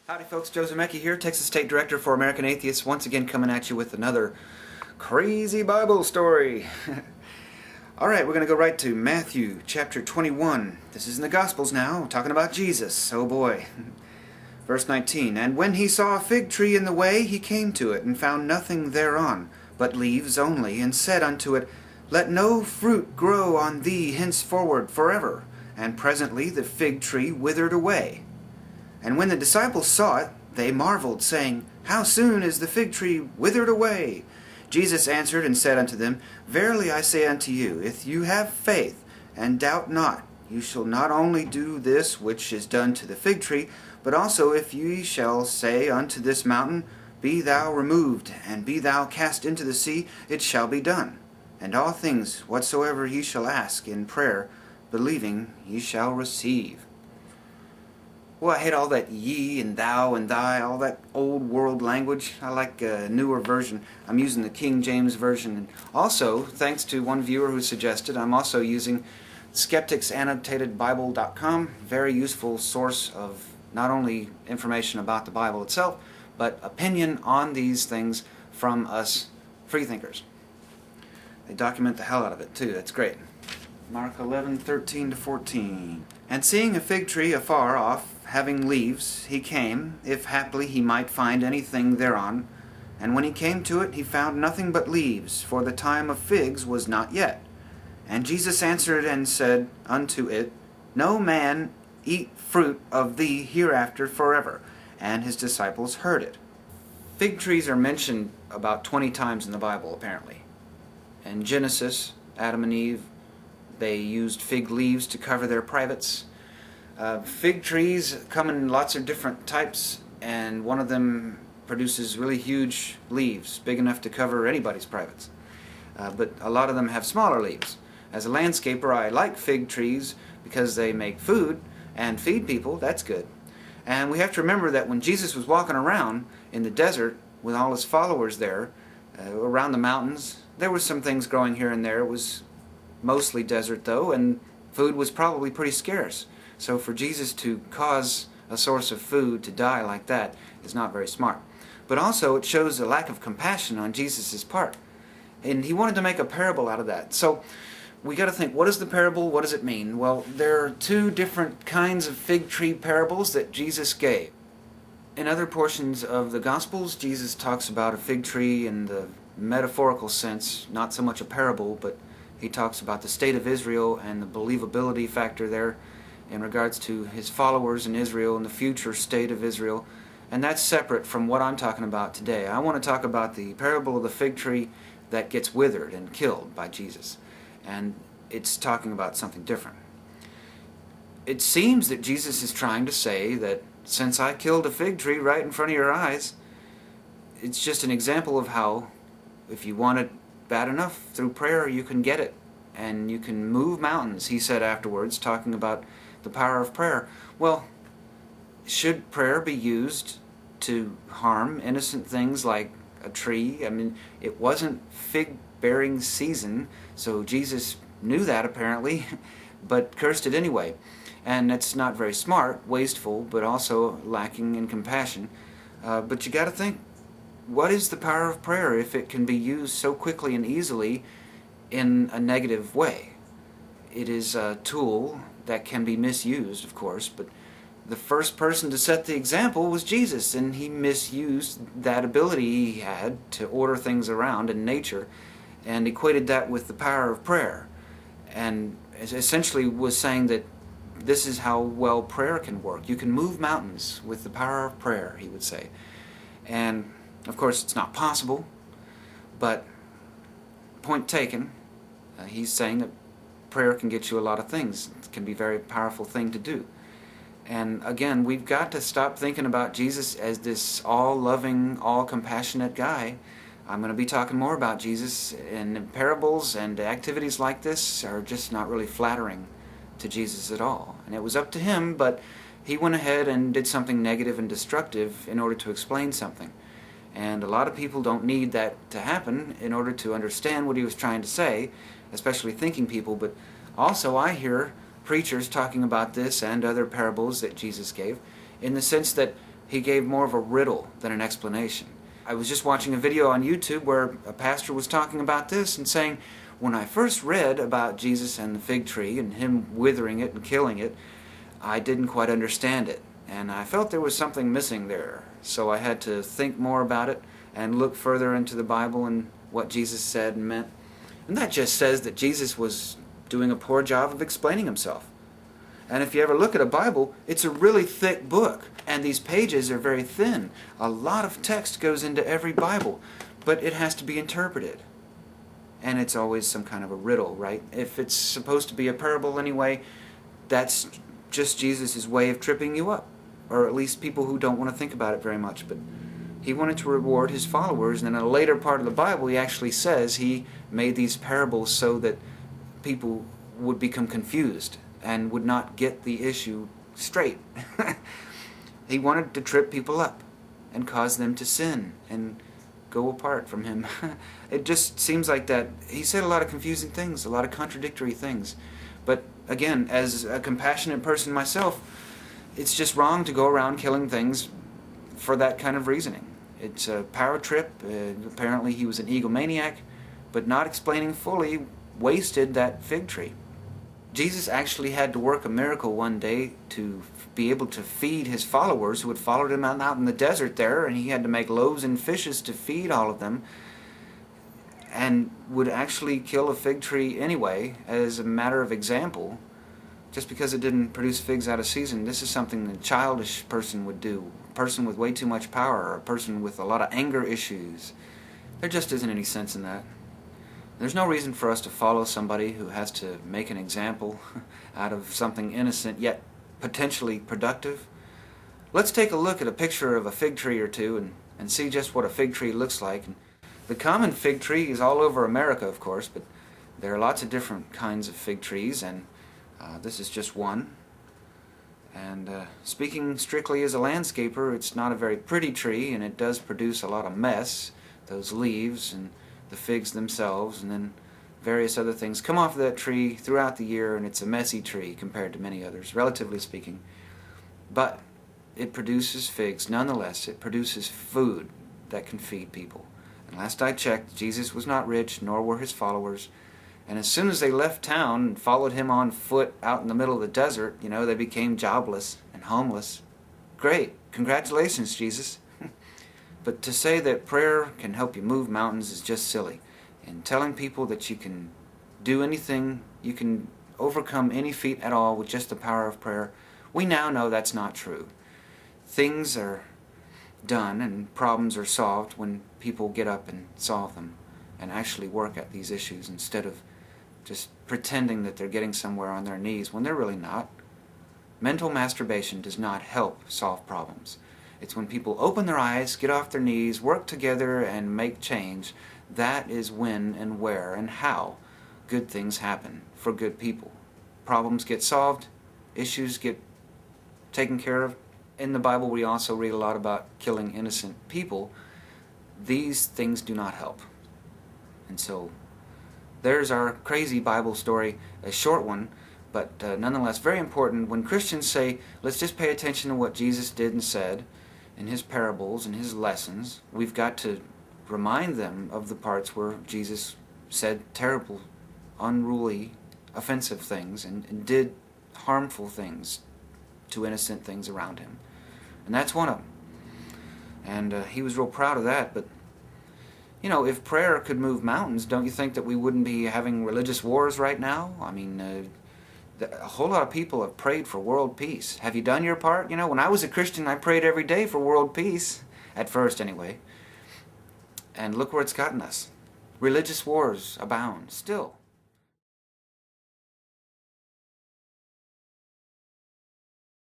Howdy folks, Joe Zamecki here, Texas State Director for American Atheists, once again coming at you with another crazy Bible story. Alright, we're going to go right to Matthew chapter 21. This is in the Gospels now, talking about Jesus. Oh boy. Verse 19, And when he saw a fig tree in the way, he came to it, and found nothing thereon, but leaves only, and said unto it, Let no fruit grow on thee henceforward forever. And presently the fig tree withered away. And when the disciples saw it, they marveled, saying, How soon is the fig tree withered away? Jesus answered and said unto them, Verily I say unto you, if you have faith, and doubt not, you shall not only do this which is done to the fig tree, but also if ye shall say unto this mountain, Be thou removed, and be thou cast into the sea, it shall be done. And all things whatsoever ye shall ask in prayer, believing, ye shall receive. Well, I hate all that ye and thou and thy, all that old world language. I like a newer version. I'm using the King James Version. And also, thanks to one viewer who suggested, I'm also using skepticsannotatedbible.com. Very useful source of not only information about the Bible itself, but opinion on these things from us freethinkers. They document the hell out of it too. That's great. Mark 11:13-14. And seeing a fig tree afar off, having leaves, he came, if haply he might find anything thereon. And when he came to it, he found nothing but leaves, for the time of figs was not yet. And Jesus answered and said unto it, No man eat fruit of thee hereafter forever. And his disciples heard it. Fig trees are mentioned about 20 times in the Bible, apparently. In Genesis, Adam and Eve, they used fig leaves to cover their privates. Fig trees come in lots of different types, and one of them produces really huge leaves, big enough to cover anybody's privates. But a lot of them have smaller leaves. As a landscaper, I like fig trees because they make food and feed people. That's good. And we have to remember that when Jesus was walking around in the desert with all his followers there, around the mountains, there were some things growing here and there. It was mostly desert though, and food was probably pretty scarce. So for Jesus to cause a source of food to die like that is not very smart. But also it shows a lack of compassion on Jesus' part. And he wanted to make a parable out of that. So we got to think, what is the parable? What does it mean? Well, there are two different kinds of fig tree parables that Jesus gave. In other portions of the Gospels, Jesus talks about a fig tree in the metaphorical sense, not so much a parable, but he talks about the state of Israel and the believability factor there in regards to his followers in Israel and the future state of Israel. And that's separate from what I'm talking about today. I want to talk about the parable of the fig tree that gets withered and killed by Jesus. And it's talking about something different. It seems that Jesus is trying to say that since I killed a fig tree right in front of your eyes, it's just an example of how if you want it bad enough, through prayer you can get it. And you can move mountains, he said afterwards, talking about the power of prayer. Well, should prayer be used to harm innocent things like a tree? I mean, it wasn't fig-bearing season, so Jesus knew that apparently, but cursed it anyway. And that's not very smart, wasteful, but also lacking in compassion. But you got to think, what is the power of prayer if it can be used so quickly and easily in a negative way? It is a tool that can be misused, of course, but the first person to set the example was Jesus, and he misused that ability he had to order things around in nature and equated that with the power of prayer, and essentially was saying that this is how well prayer can work. You can move mountains with the power of prayer, he would say. And of course it's not possible, but point taken. He's saying that prayer can get you a lot of things. It can be a very powerful thing to do. And again, we've got to stop thinking about Jesus as this all-loving, all-compassionate guy. I'm going to be talking more about Jesus, and parables and activities like this are just not really flattering to Jesus at all. And it was up to him, but he went ahead and did something negative and destructive in order to explain something. And a lot of people don't need that to happen in order to understand what he was trying to say, especially thinking people. But also I hear preachers talking about this and other parables that Jesus gave in the sense that He gave more of a riddle than an explanation. I was just watching a video on YouTube where a pastor was talking about this and saying, when I first read about Jesus and the fig tree and him withering it and killing it, I didn't quite understand it. And I felt there was something missing there. So I had to think more about it and look further into the Bible and what Jesus said and meant. And that just says that Jesus was doing a poor job of explaining himself. And if you ever look at a Bible, it's a really thick book. And these pages are very thin. A lot of text goes into every Bible, but it has to be interpreted. And it's always some kind of a riddle, right? If it's supposed to be a parable anyway, that's just Jesus' way of tripping you up. Or at least people who don't want to think about it very much. But he wanted to reward his followers, and in a later part of the Bible he actually says he made these parables so that people would become confused and would not get the issue straight. He wanted to trip people up and cause them to sin and go apart from him. It just seems like that. He said a lot of confusing things, a lot of contradictory things. But again, as a compassionate person myself, it's just wrong to go around killing things for that kind of reasoning. It's a power trip. Apparently he was an egomaniac, but not explaining fully wasted that fig tree. Jesus actually had to work a miracle one day to be able to feed his followers who had followed him out in the desert there, and he had to make loaves and fishes to feed all of them, and would actually kill a fig tree anyway as a matter of example, just because it didn't produce figs out of season. This is something a childish person would do, a person with way too much power, or a person with a lot of anger issues. There just isn't any sense in that. There's no reason for us to follow somebody who has to make an example out of something innocent yet potentially productive. Let's take a look at a picture of a fig tree or two and see just what a fig tree looks like. And the common fig tree is all over America, of course, but there are lots of different kinds of fig trees, and this is just one. And speaking strictly as a landscaper, it's not a very pretty tree, and it does produce a lot of mess. Those leaves and the figs themselves, and then various other things come off of that tree throughout the year, and it's a messy tree compared to many others, relatively speaking. But it produces figs nonetheless. It produces food that can feed people. And last I checked, Jesus was not rich, nor were his followers. And as soon as they left town and followed him on foot out in the middle of the desert, they became jobless and homeless. Great. Congratulations, Jesus. But to say that prayer can help you move mountains is just silly. And telling people that you can do anything, you can overcome any feat at all with just the power of prayer, we now know that's not true. Things are done and problems are solved when people get up and solve them and actually work at these issues instead of just pretending that they're getting somewhere on their knees when they're really not. Mental masturbation does not help solve problems. It's when people open their eyes, get off their knees, work together, and make change. That is when and where and how good things happen for good people. Problems get solved, issues get taken care of. In the Bible, we also read a lot about killing innocent people. These things do not help. And so there's our crazy Bible story, a short one, but nonetheless very important. When Christians say, let's just pay attention to what Jesus did and said in his parables and his lessons, we've got to remind them of the parts where Jesus said terrible, unruly, offensive things and did harmful things to innocent things around him. And that's one of them. And he was real proud of that. But, if prayer could move mountains, don't you think that we wouldn't be having religious wars right now? I mean, a whole lot of people have prayed for world peace. Have you done your part? When I was a Christian, I prayed every day for world peace. At first, anyway. And look where it's gotten us. Religious wars abound, still.